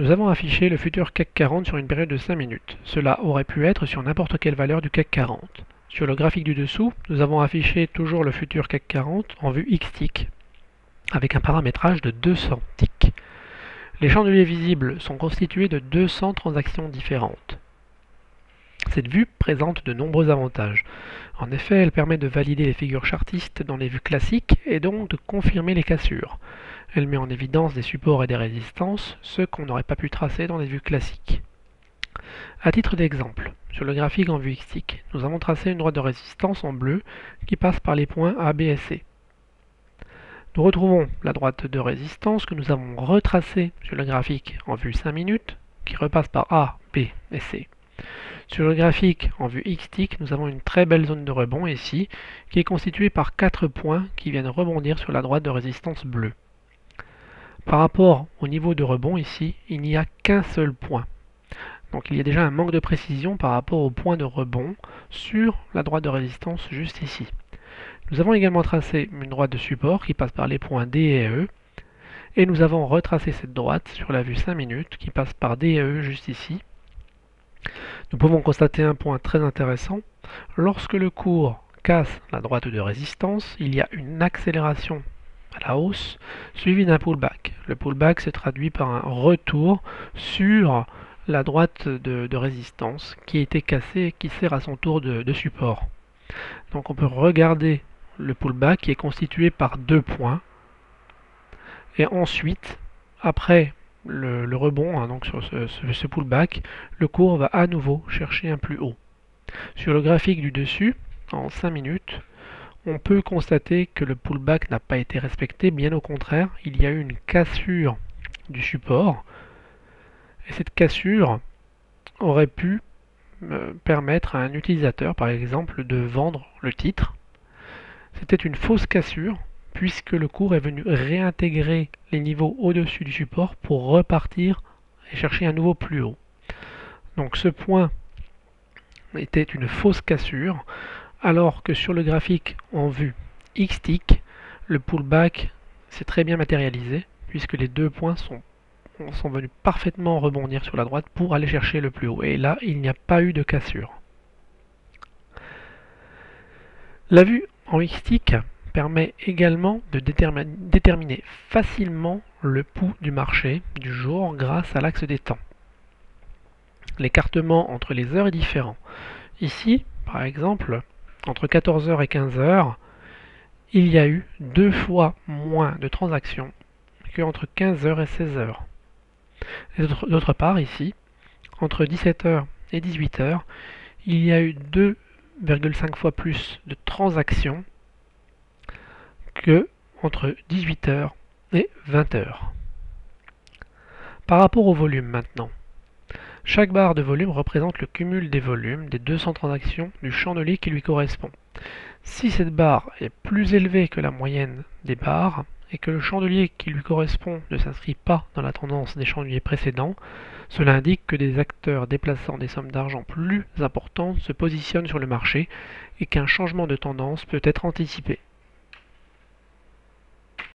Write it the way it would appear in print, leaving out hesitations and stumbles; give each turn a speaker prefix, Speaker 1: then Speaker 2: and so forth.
Speaker 1: Nous avons affiché le futur CAC 40 sur une période de 5 minutes. Cela aurait pu être sur n'importe quelle valeur du CAC 40. Sur le graphique du dessous, nous avons affiché toujours le futur CAC 40 en vue X-tick, avec un paramétrage de 200 ticks. Les chandeliers visibles sont constitués de 200 transactions différentes. Cette vue présente de nombreux avantages. En effet, elle permet de valider les figures chartistes dans les vues classiques et donc de confirmer les cassures. Elle met en évidence des supports et des résistances, ce qu'on n'aurait pas pu tracer dans les vues classiques. À titre d'exemple, sur le graphique en vue X-tick, nous avons tracé une droite de résistance en bleu qui passe par les points A, B et C. Nous retrouvons la droite de résistance que nous avons retracée sur le graphique en vue 5 minutes, qui repasse par A, B et C. Sur le graphique en vue X-tick, nous avons une très belle zone de rebond ici, qui est constituée par 4 points qui viennent rebondir sur la droite de résistance bleue. Par rapport au niveau de rebond ici, il n'y a qu'un seul point. Donc il y a déjà un manque de précision par rapport au point de rebond sur la droite de résistance juste ici. Nous avons également tracé une droite de support qui passe par les points D et E, et nous avons retracé cette droite sur la vue 5 minutes qui passe par D et E juste ici. Nous pouvons constater un point très intéressant. Lorsque le cours casse la droite de résistance, il y a une accélération à la hausse suivie d'un pullback. Le pullback se traduit par un retour sur la droite de résistance qui a été cassée et qui sert à son tour de support. Donc on peut regarder le pullback qui est constitué par 2 points. Et ensuite, après le rebond, donc sur ce pullback, le cours va à nouveau chercher un plus haut. Sur le graphique du dessus, en 5 minutes, on peut constater que le pullback n'a pas été respecté, bien au contraire, il y a eu une cassure du support, et cette cassure aurait pu permettre à un utilisateur, par exemple, de vendre le titre. C'était une fausse cassure, puisque le cours est venu réintégrer les niveaux au-dessus du support pour repartir et chercher un nouveau plus haut. Donc ce point était une fausse cassure, alors que sur le graphique en vue X-tick, le pullback s'est très bien matérialisé, puisque les 2 points sont venus parfaitement rebondir sur la droite pour aller chercher le plus haut. Et là, il n'y a pas eu de cassure. La vue en X-tick permet également de déterminer facilement le pouls du marché du jour grâce à l'axe des temps. L'écartement entre les heures est différent. Ici, par exemple, entre 14 h et 15 h, il y a eu 2 fois moins de transactions qu'entre 15 h et 16 h. D'autre part, ici, entre 17 h et 18 h, il y a eu 2,5 fois plus de transactions que entre 18 h et 20 h. Par rapport au volume maintenant, chaque barre de volume représente le cumul des volumes des 200 transactions du chandelier qui lui correspond. Si cette barre est plus élevée que la moyenne des barres et que le chandelier qui lui correspond ne s'inscrit pas dans la tendance des chandeliers précédents, cela indique que des acteurs déplaçant des sommes d'argent plus importantes se positionnent sur le marché et qu'un changement de tendance peut être anticipé.